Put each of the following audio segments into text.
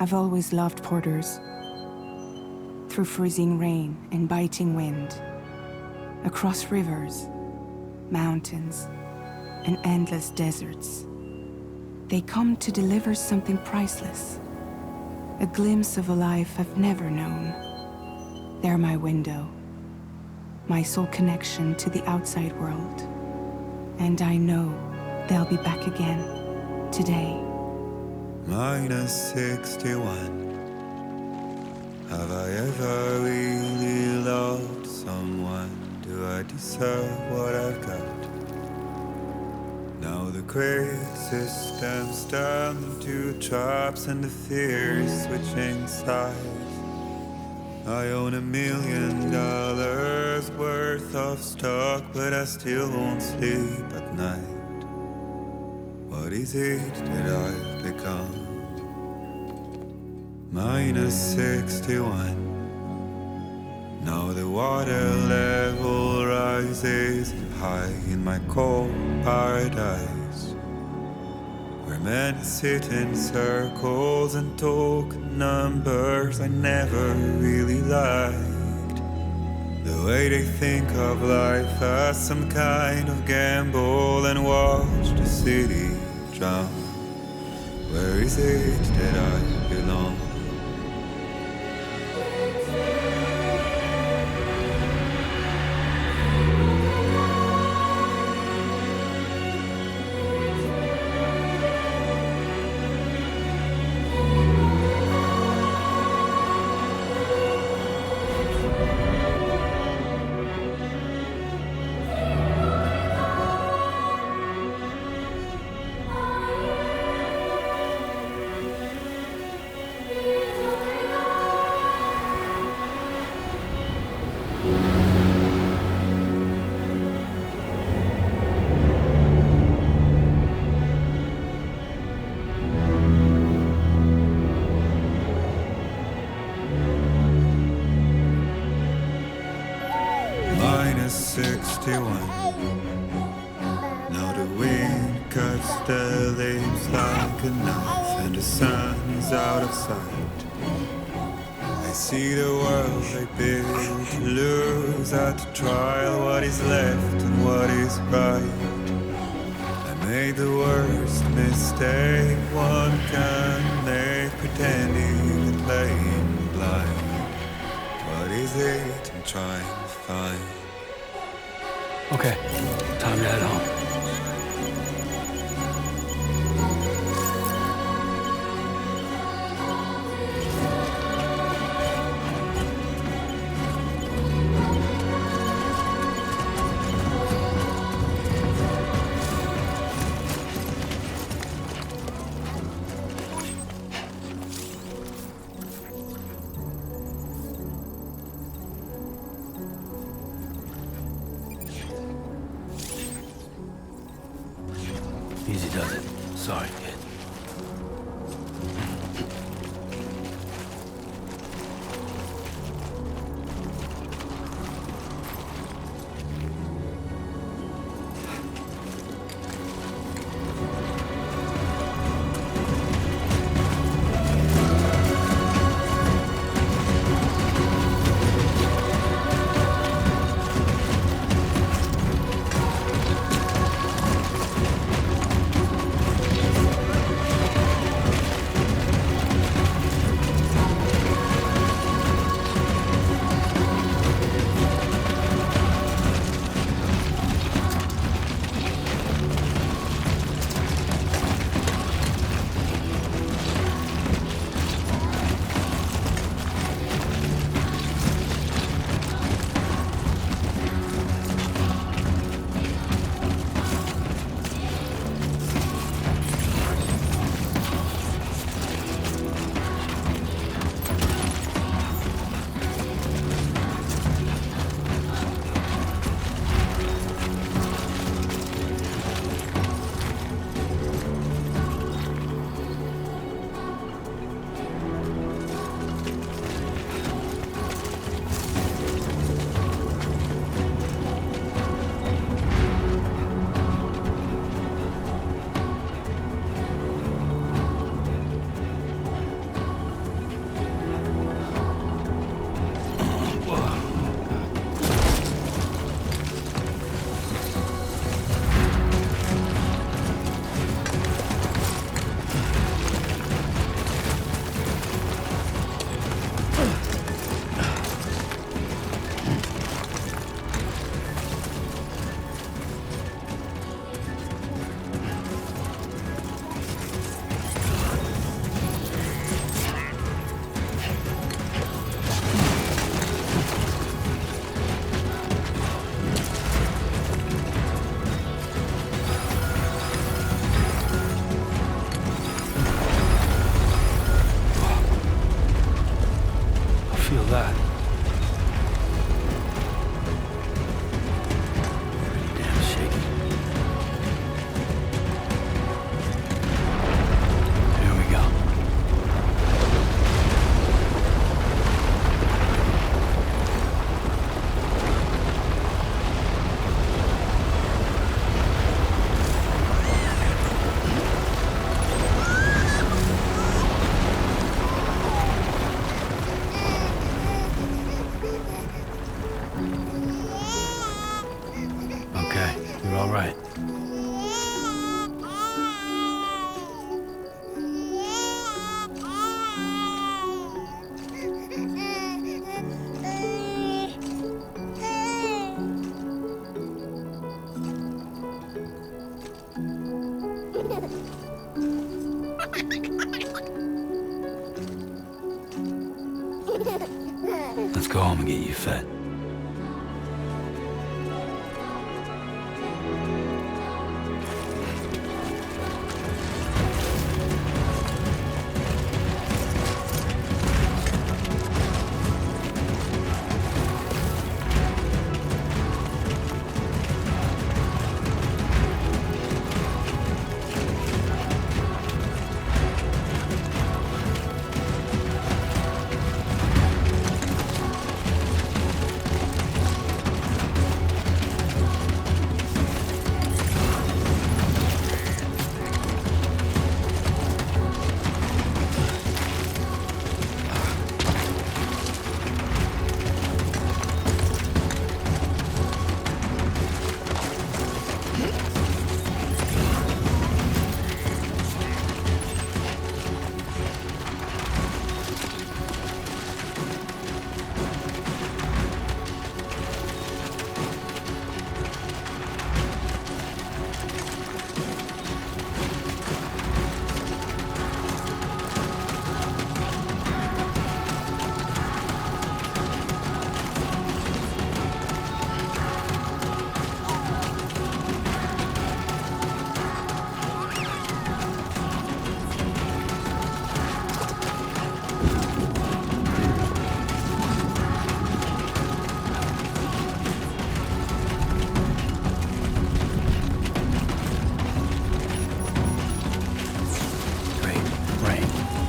I've always loved porters. Through freezing rain and biting wind, across rivers, mountains, and endless deserts, they come to deliver something priceless, a glimpse of a life I've never known. They're my window, my sole connection to the outside world. And I know they'll be back again, today. -61. Have I ever really loved someone? Do I deserve what I've got? Now the crazy system's turned into traps and the fear is switching sides. I own $1 million worth of stock, but I still won't sleep at night. What is it that I've become? -61. Now the water level rises high in my cold paradise, where men sit in circles and talk numbers I never really liked. The way they think of life as some kind of gamble and watch the city drown. Where is it that I belong? -61. Now the wind cuts the leaves like a knife, and the sun is out of sight. I see the world I built to lose at the trial, what is left and what is right. I made the worst mistake one can make, pretending and playing blind. What is it I'm trying to find? Okay, time to head home. Easy does it. Sorry, kid. feel that? Pretty damn shaky. Here we go. Okay, you're all right. Let's go home and get you fed.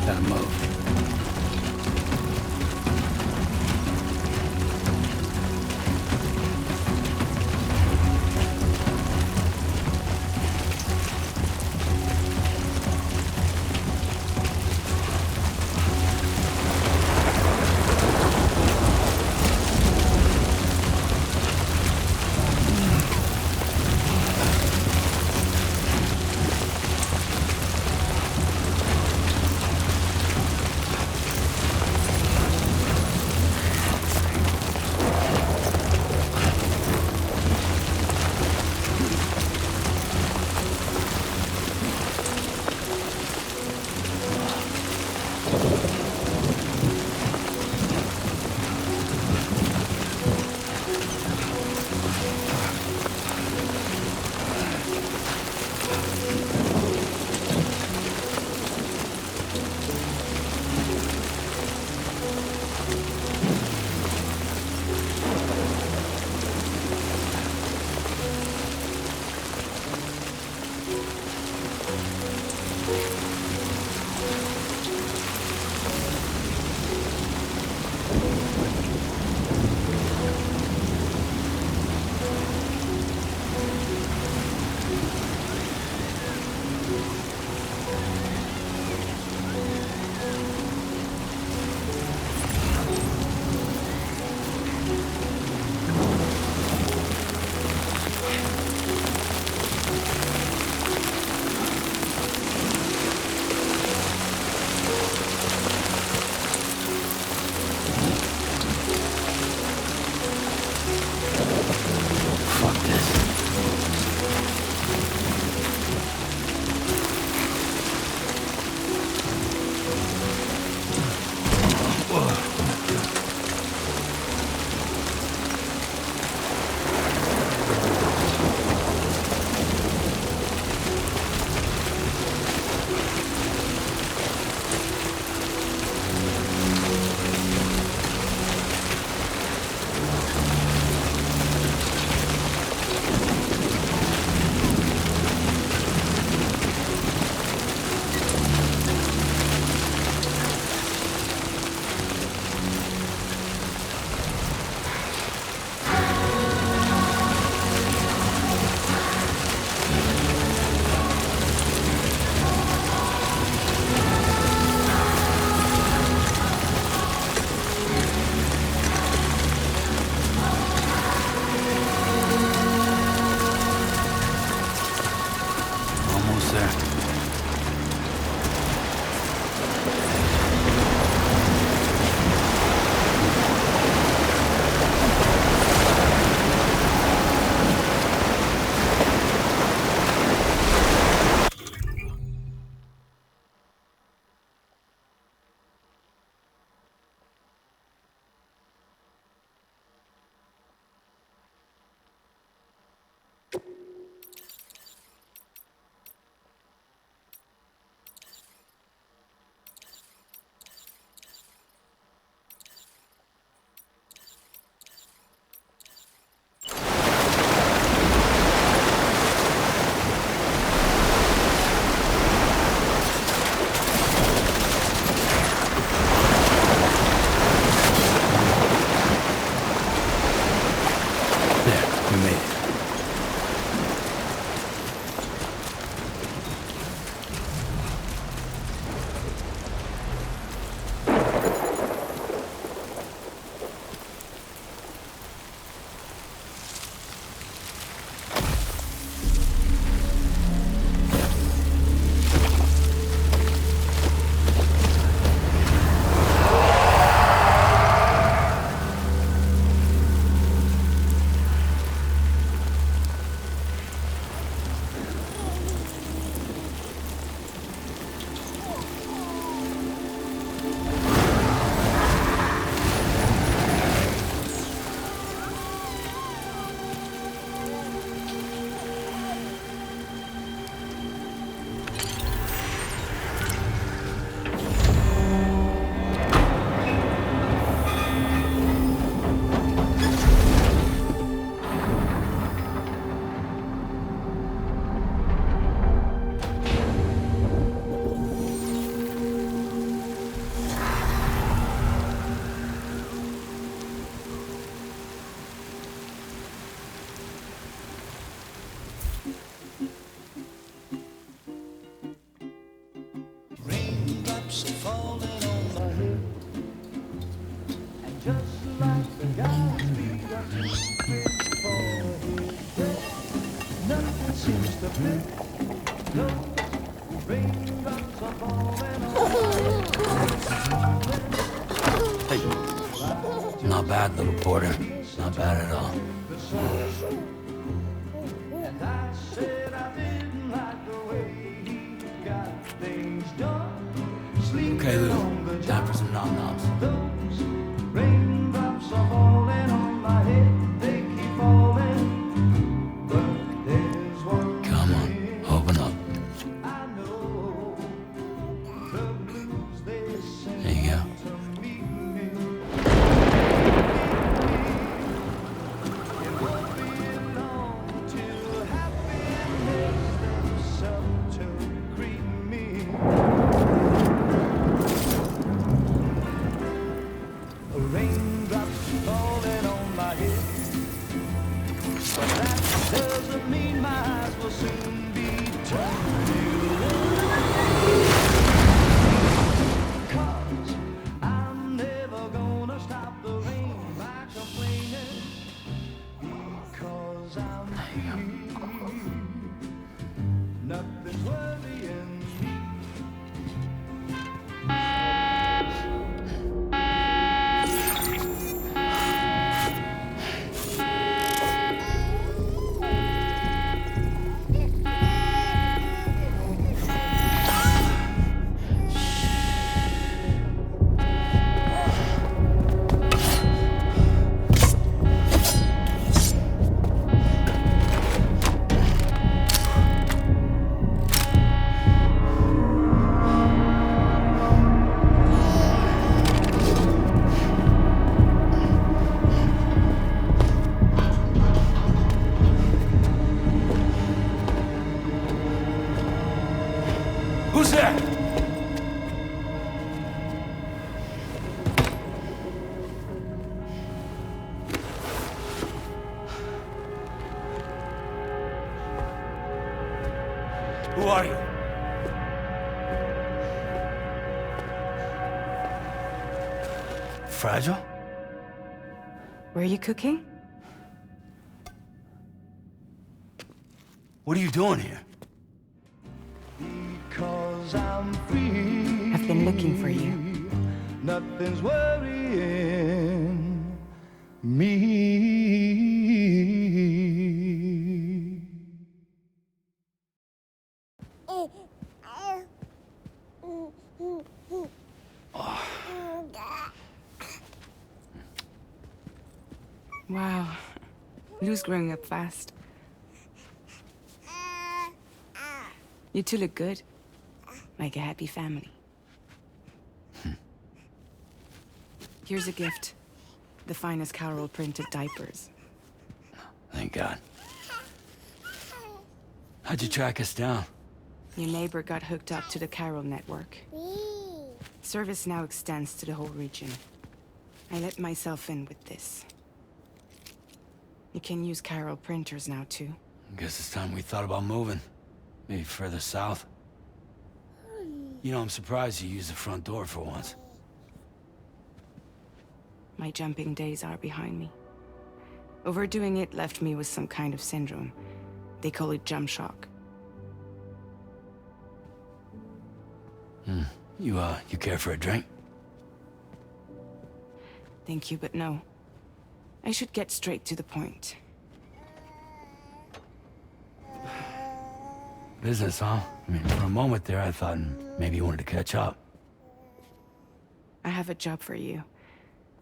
Gotta move. Hey, not bad, little Porter. Not bad at all. Okay, Lou. Time for some nom-noms. Come on, open up. There you go. Who's there? Who are you? Fragile? Were you cooking? What are you doing here? I've been looking for you. Nothing's worrying me. Wow. Lou's growing up fast. You two look good. Like a happy family. Here's a gift. The finest Carol printed diapers. Thank God. How'd you track us down? Your neighbor got hooked up to the Carol network. Service now extends to the whole region. I let myself in with this. You can use Carol printers now, too. Guess it's time we thought about moving. Maybe further south. You know, I'm surprised you used the front door for once. My jumping days are behind me. Overdoing it left me with some kind of syndrome. They call it jump shock. You care for a drink? Thank you, but no. I should get straight to the point. Business, huh? I mean, for a moment there, I thought maybe you wanted to catch up. I have a job for you.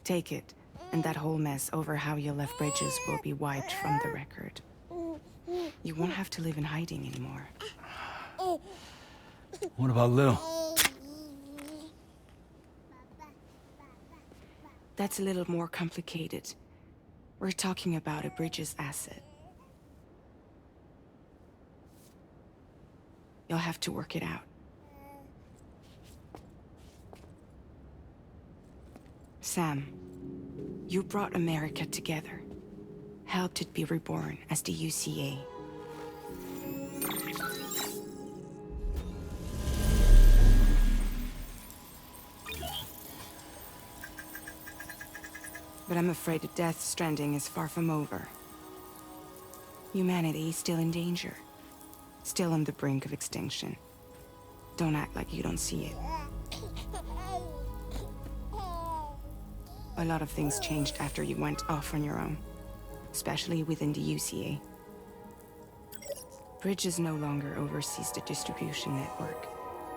Take it, and that whole mess over how you left Bridges will be wiped from the record. You won't have to live in hiding anymore. What about Lil? That's a little more complicated. We're talking about a Bridges asset. You'll have to work it out. Sam, you brought America together. Helped it be reborn as the UCA. But I'm afraid that Death Stranding is far from over. Humanity is still in danger. Still on the brink of extinction. Don't act like you don't see it. A lot of things changed after you went off on your own. Especially within the UCA. Bridges no longer oversees the distribution network.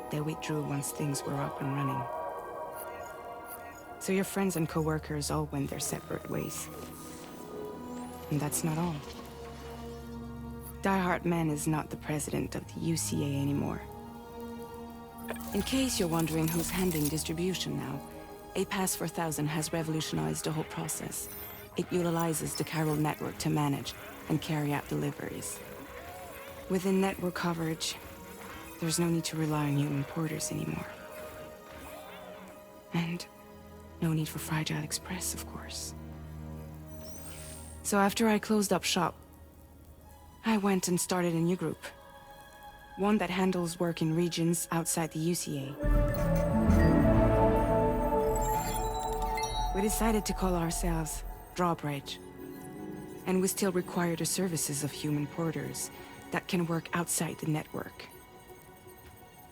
They withdrew once things were up and running. So your friends and co-workers all went their separate ways. And that's not all. Die Hard Man is not the president of the UCA anymore. In case you're wondering who's handling distribution now, A Pass 4000 has revolutionized the whole process. It utilizes the chiral network to manage and carry out deliveries. Within network coverage, there's no need to rely on human porters anymore. And no need for Fragile Express, of course. So after I closed up shop, I went and started a new group. One that handles work in regions outside the UCA. We decided to call ourselves Drawbridge. And we still require the services of human porters that can work outside the network.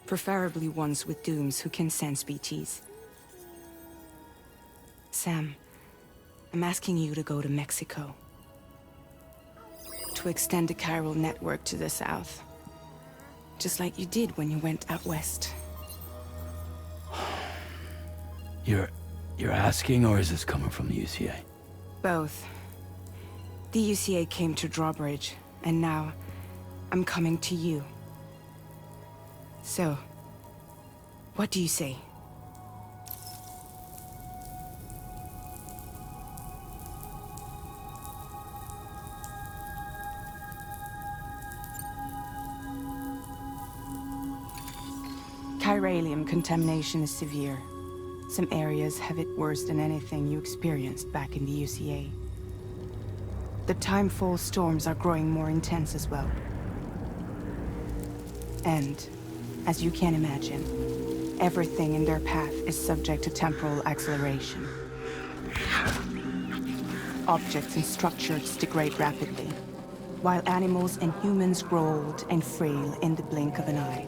Preferably ones with dooms who can sense BTs. Sam, I'm asking you to go to Mexico. To extend the chiral network to the south. Just like you did when you went out west. You're asking, or is this coming from the UCA? Both. The UCA came to Drawbridge, and now I'm coming to you. So, what do you say? Chiralium contamination is severe. Some areas have it worse than anything you experienced back in the UCA. The timefall storms are growing more intense as well. And, as you can imagine, everything in their path is subject to temporal acceleration. Objects and structures degrade rapidly, while animals and humans grow old and frail in the blink of an eye.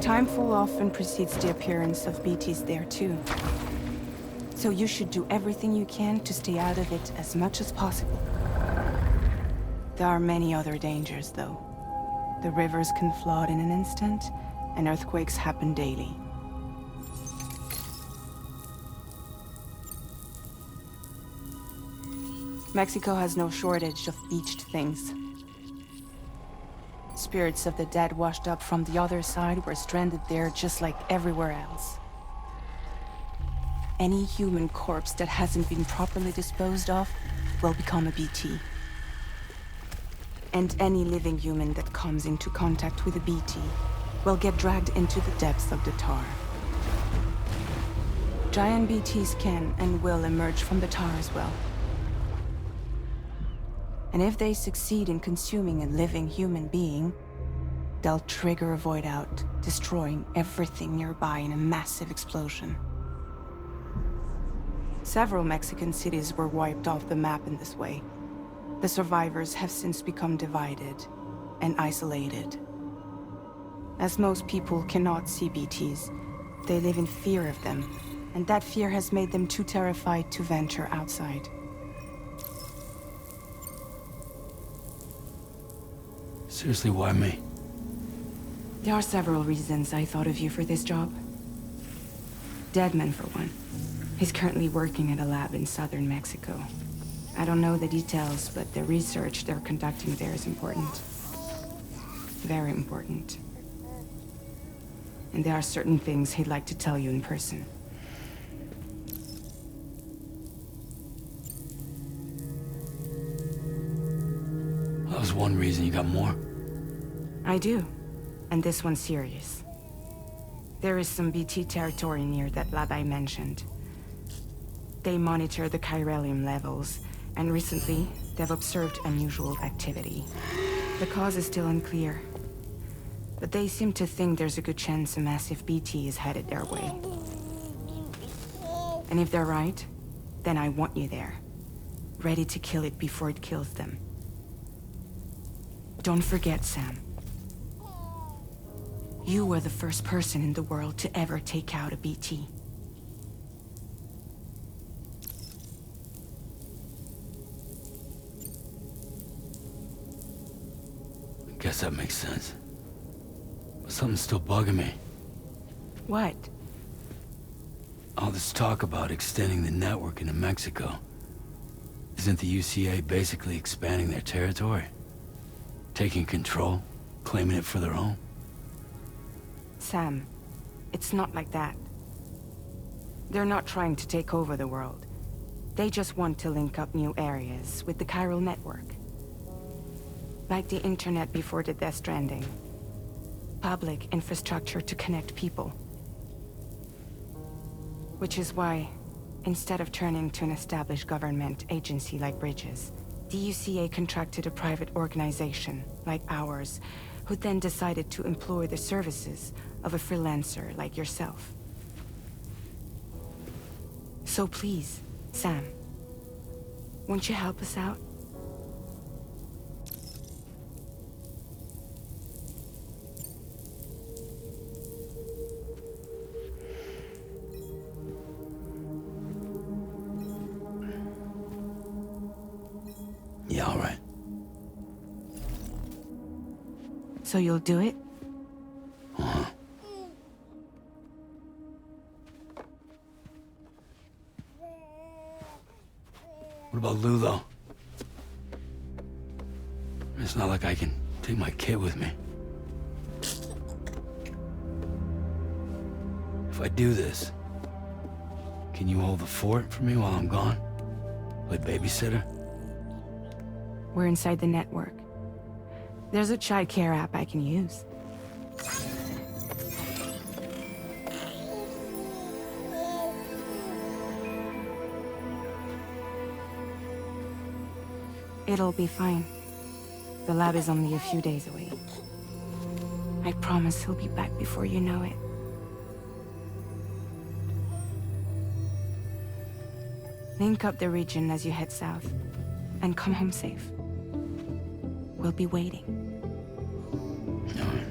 Timefall often precedes the appearance of BTs there too. So you should do everything you can to stay out of it as much as possible. There are many other dangers though. The rivers can flood in an instant, and earthquakes happen daily. Mexico has no shortage of beached things. Spirits of the dead washed up from the other side were stranded there just like everywhere else. Any human corpse that hasn't been properly disposed of will become a BT. And any living human that comes into contact with a BT will get dragged into the depths of the tar. Giant BTs can and will emerge from the tar as well. And if they succeed in consuming a living human being, they'll trigger a void out, destroying everything nearby in a massive explosion. Several Mexican cities were wiped off the map in this way. The survivors have since become divided and isolated. As most people cannot see BTs, they live in fear of them, and that fear has made them too terrified to venture outside. Seriously, why me? There are several reasons I thought of you for this job. Deadman, for one. He's currently working at a lab in southern Mexico. I don't know the details, but the research they're conducting there is important. Very important. And there are certain things he'd like to tell you in person. That was one reason. You got more? I do. And this one's serious. There is some BT territory near that lab I mentioned. They monitor the chiralium levels, and recently, they've observed unusual activity. The cause is still unclear, but they seem to think there's a good chance a massive BT is headed their way. And if they're right, then I want you there, ready to kill it before it kills them. Don't forget, Sam. You were the first person in the world to ever take out a BT. Guess that makes sense. But something's still bugging me. What? All this talk about extending the network into Mexico. Isn't the UCA basically expanding their territory? Taking control? Claiming it for their own? Sam, it's not like that. They're not trying to take over the world. They just want to link up new areas with the chiral network. Like the internet before the Death Stranding. Public infrastructure to connect people. Which is why, instead of turning to an established government agency like Bridges, the UCA contracted a private organization, like ours, who then decided to employ the services of a freelancer like yourself. So please, Sam, won't you help us out? Yeah, all right. So you'll do it? Uh-huh. What about Lou, though? It's not like I can take my kid with me. If I do this, can you hold the fort for me while I'm gone? Play babysitter? We're inside the network. There's a child care app I can use. It'll be fine. The lab is only a few days away. I promise he'll be back before you know it. Link up the region as you head south, and come home safe. We'll be waiting. All right.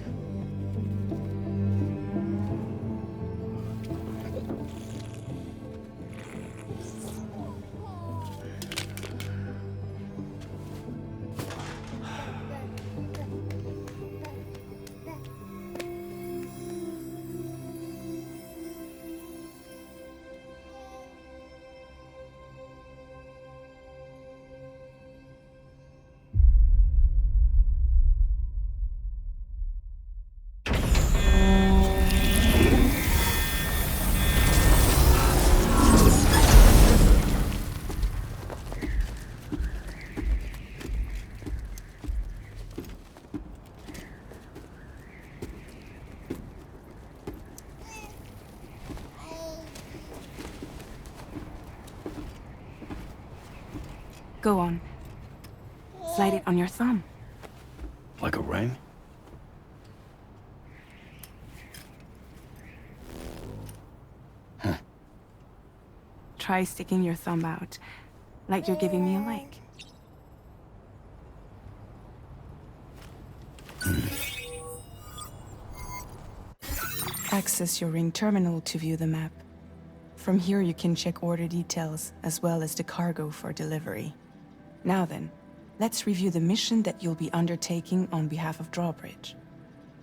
Go on. Slide it on your thumb. Like a ring? Huh. Try sticking your thumb out, like you're giving me a like. Access your ring terminal to view the map. From here you can check order details, as well as the cargo for delivery. Now then, let's review the mission that you'll be undertaking on behalf of Drawbridge.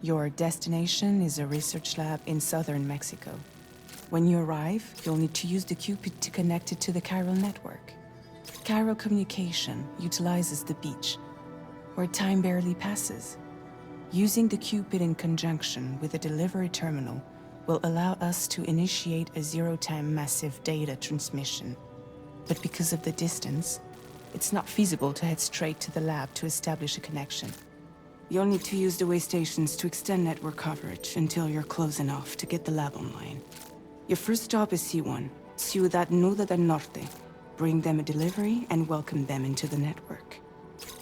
Your destination is a research lab in southern Mexico. When you arrive, you'll need to use the Cupid to connect it to the chiral network. Chiral communication utilizes the beach, where time barely passes. Using the Cupid in conjunction with a delivery terminal will allow us to initiate a zero-time massive data transmission. But because of the distance, it's not feasible to head straight to the lab to establish a connection. You'll need to use the way stations to extend network coverage until you're close enough to get the lab online. Your first stop is C1, Ciudad Nuda del Norte. Bring them a delivery and welcome them into the network.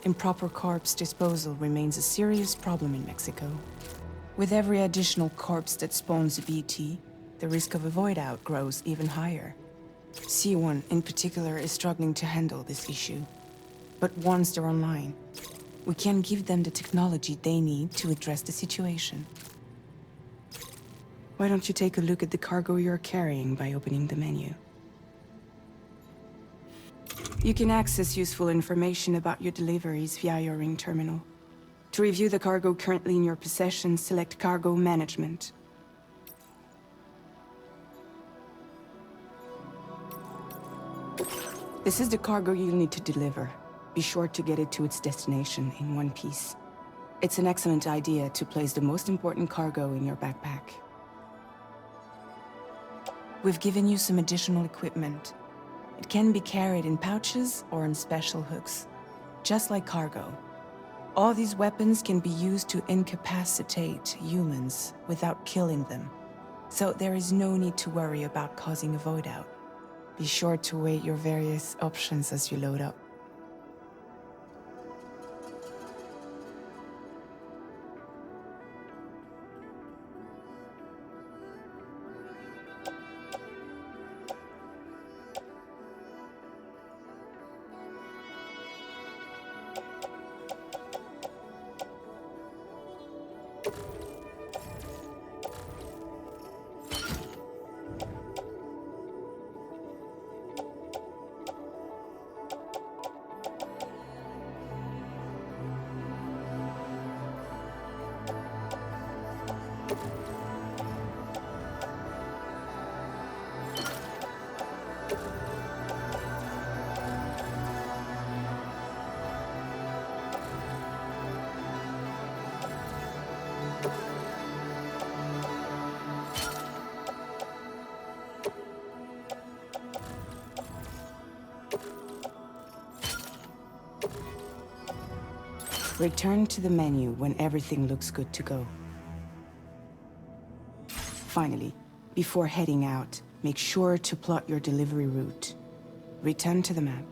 Improper corpse disposal remains a serious problem in Mexico. With every additional corpse that spawns a BT, the risk of a void out grows even higher. C1 in particular is struggling to handle this issue. But once they're online, we can give them the technology they need to address the situation. Why don't you take a look at the cargo you're carrying by opening the menu? You can access useful information about your deliveries via your ring terminal. To review the cargo currently in your possession, select Cargo Management. This is the cargo you'll need to deliver. Be sure to get it to its destination in one piece. It's an excellent idea to place the most important cargo in your backpack. We've given you some additional equipment. It can be carried in pouches or on special hooks, just like cargo. All these weapons can be used to incapacitate humans without killing them, so there is no need to worry about causing a void out. Be sure to weigh your various options as you load up. Return to the menu when everything looks good to go. Finally, before heading out, make sure to plot your delivery route. Return to the map.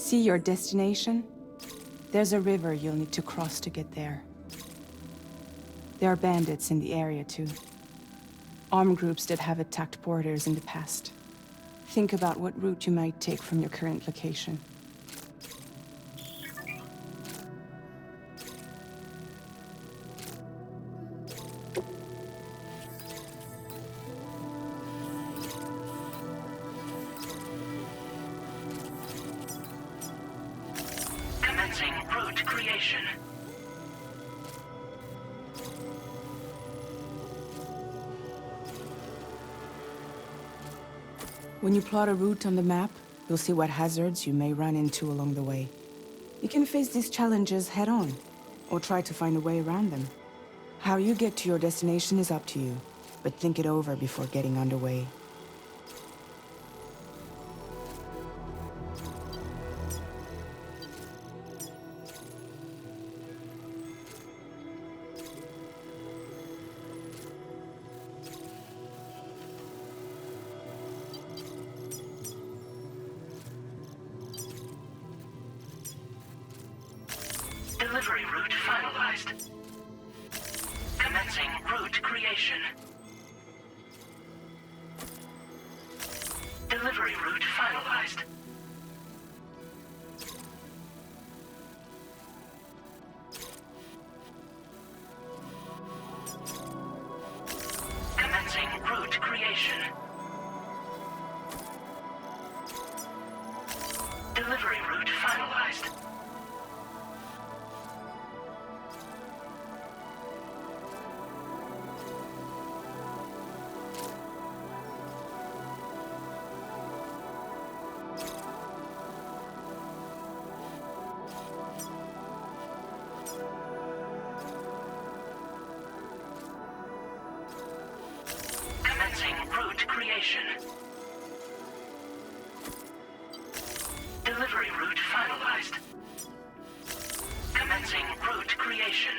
See your destination? There's a river you'll need to cross to get there. There are bandits in the area too. Armed groups that have attacked borders in the past. Think about what route you might take from your current location. Commencing route creation. When you plot a route on the map, you'll see what hazards you may run into along the way. You can face these challenges head-on, or try to find a way around them. How you get to your destination is up to you, but think it over before getting underway. Delivery route finalized. Commencing route creation. Delivery route finalized. Commencing route creation. Delivery route finalized. Commencing route creation. Delivery route finalized. Commencing route creation.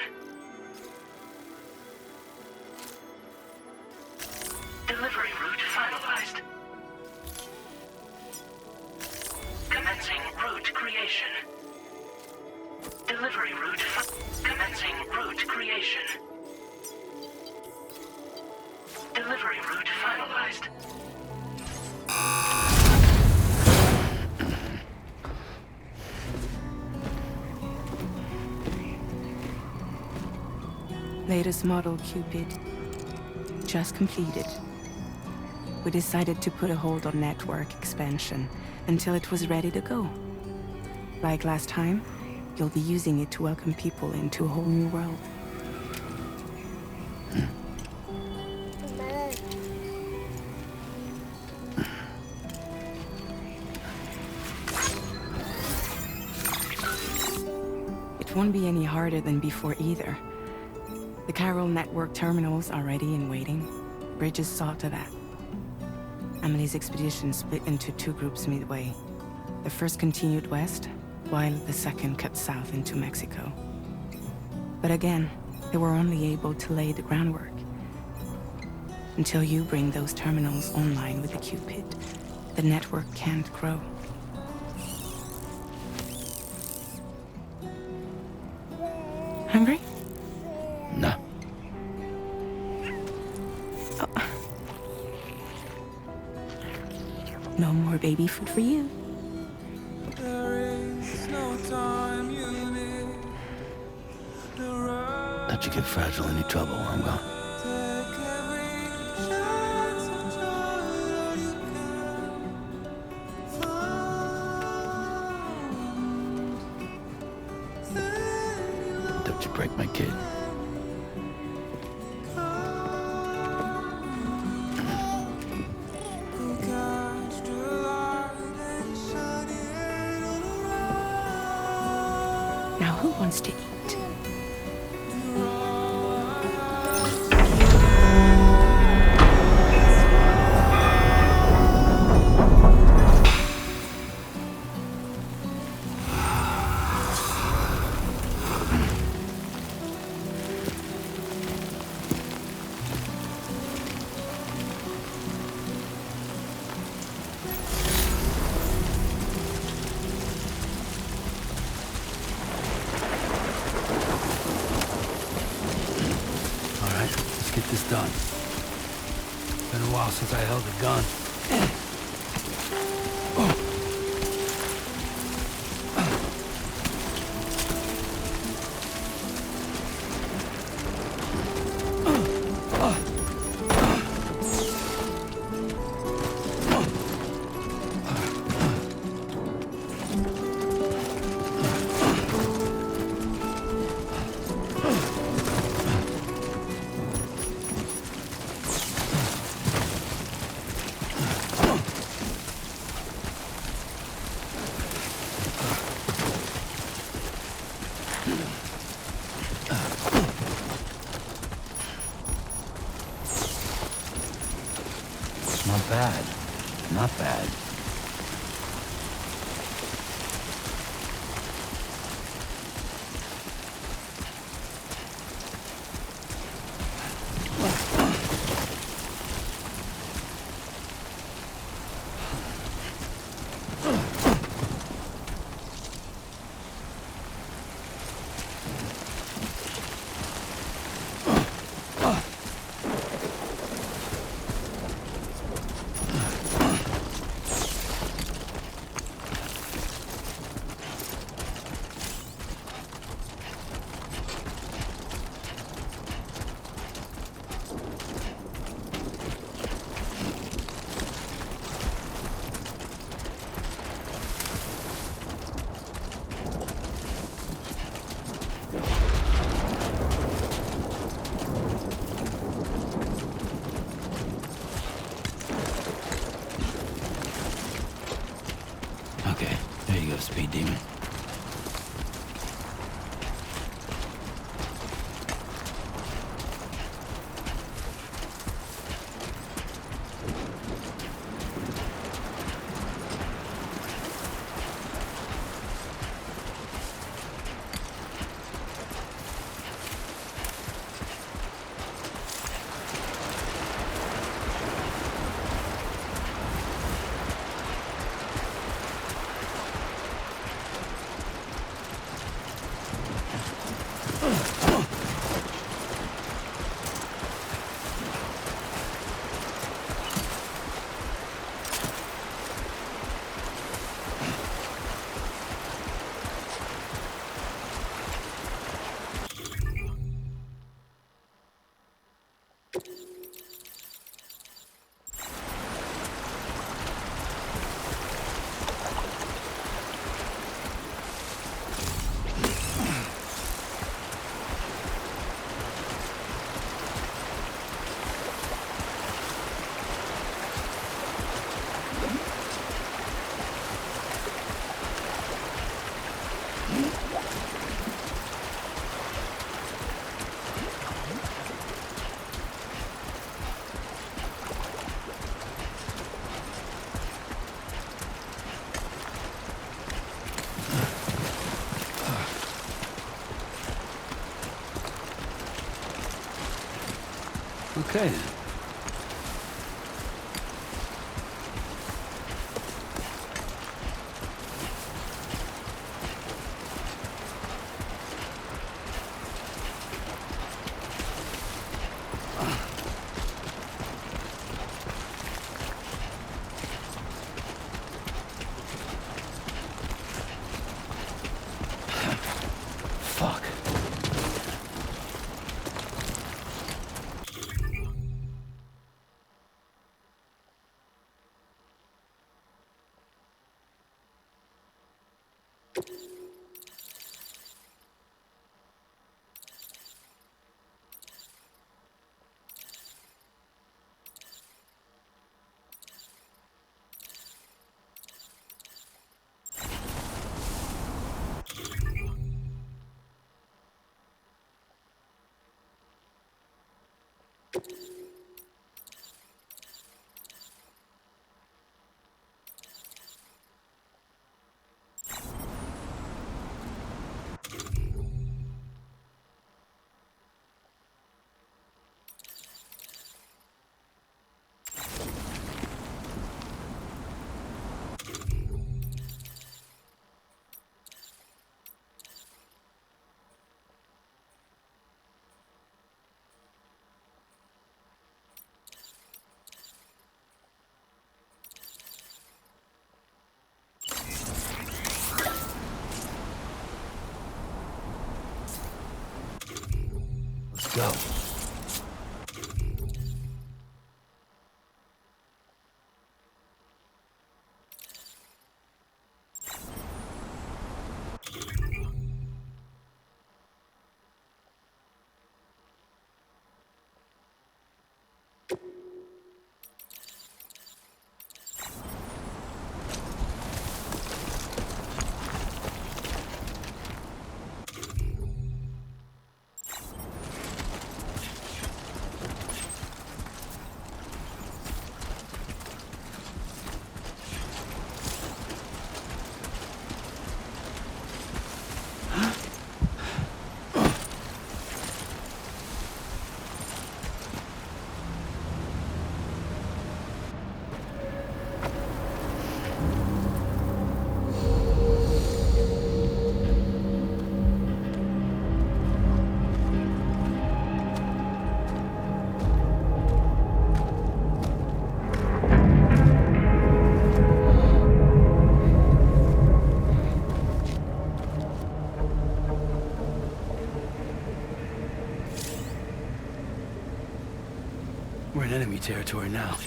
Delivery route finalized. Commencing route creation. Delivery route commencing route creation. Delivery route finalized. Latest model Cupid. Just completed. We decided to put a hold on network expansion until it was ready to go. Like last time, you'll be using it to welcome people into a whole new world. It won't be any harder than before either. The Chiral network terminals are ready and waiting. Bridges saw to that. Emily's expedition split into two groups midway. The first continued west, while the second cut south into Mexico. But again, they were only able to lay the groundwork. Until you bring those terminals online with the Cupid, the network can't grow. Hungry? No. No more baby food for you. Let you get fragile any trouble, I'm gone. Don't you break my kid. Now who wants to eat? done. Been a while since I held a gun. Not bad. Not bad. Okay, there you go, Speed Demon. Okay then. Fuck. go. We're in enemy territory now.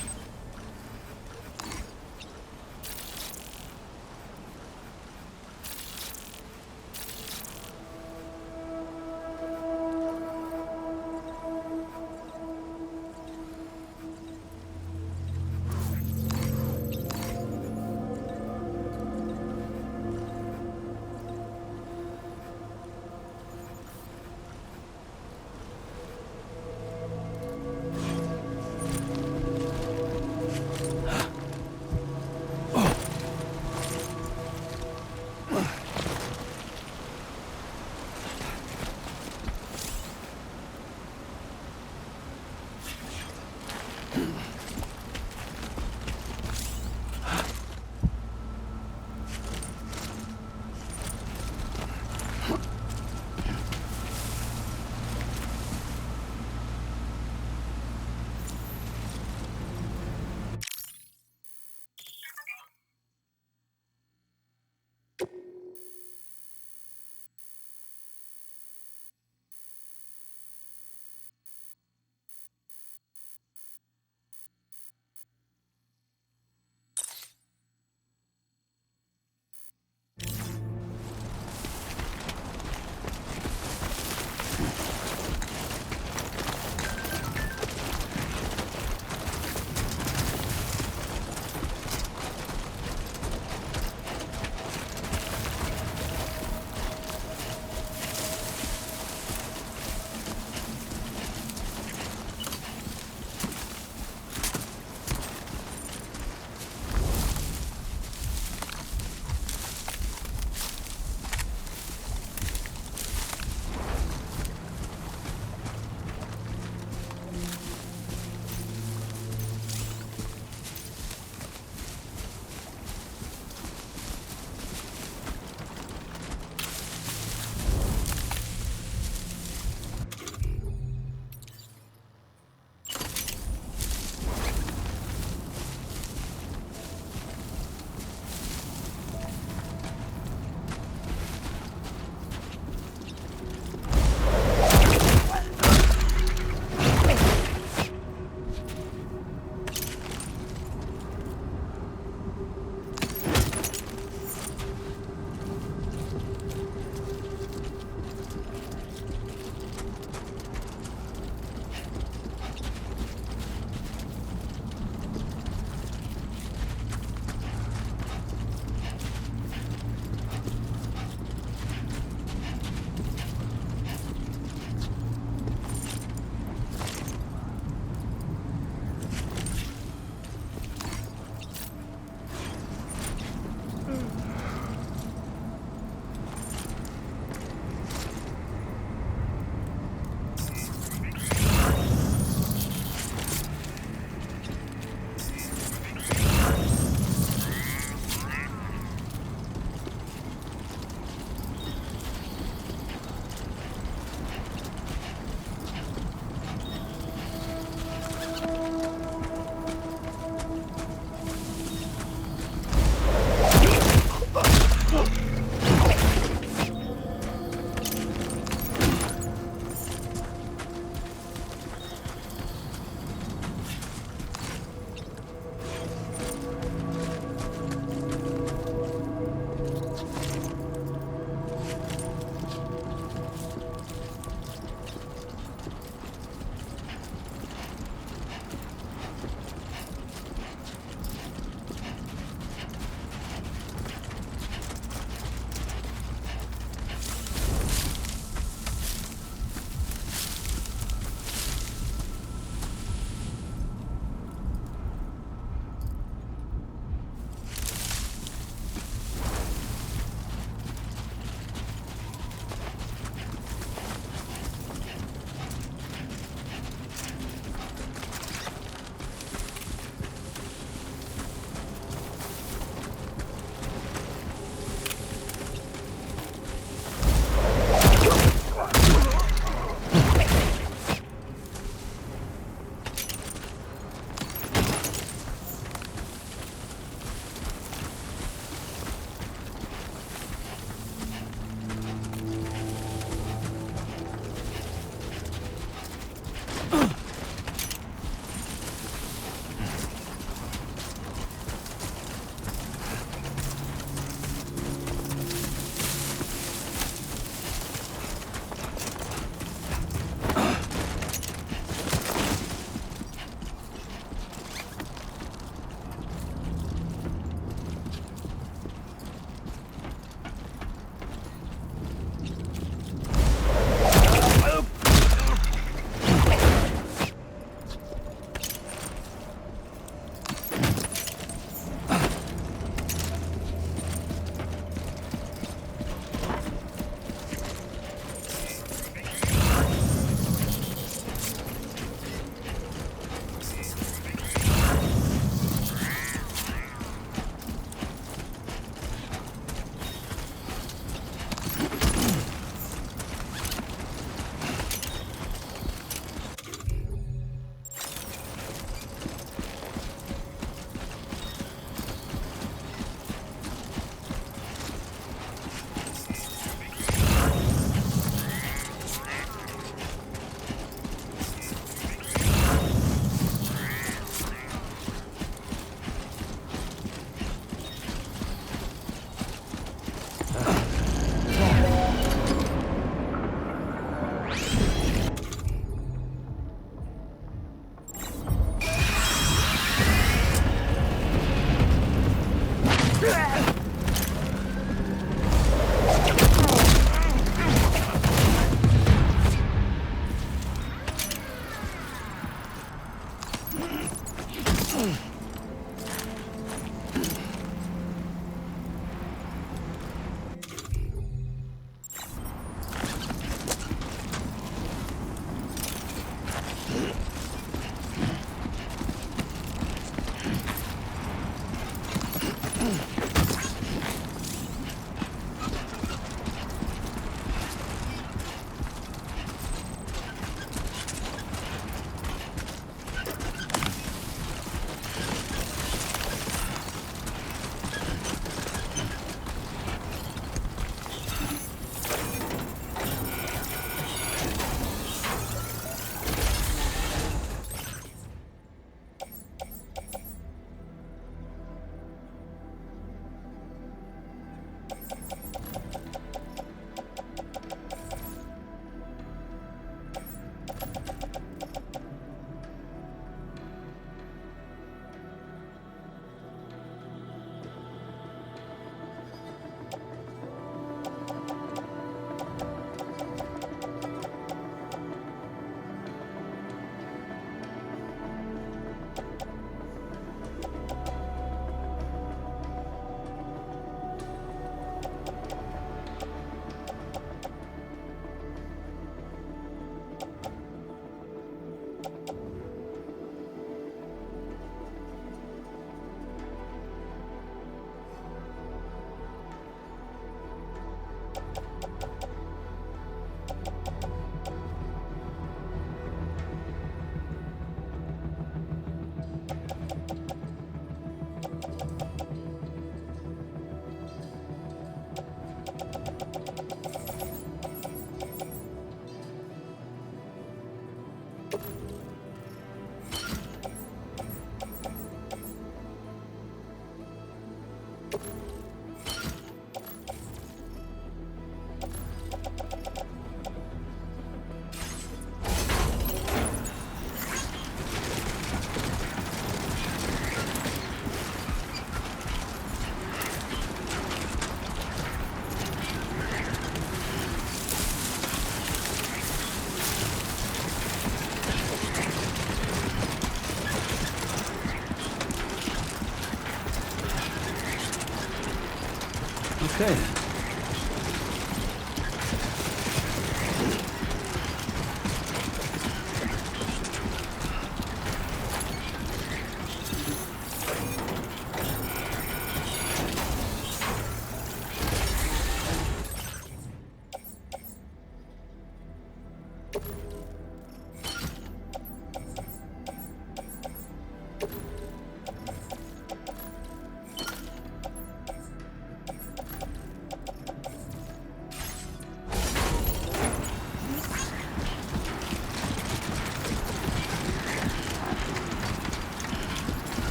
Okay.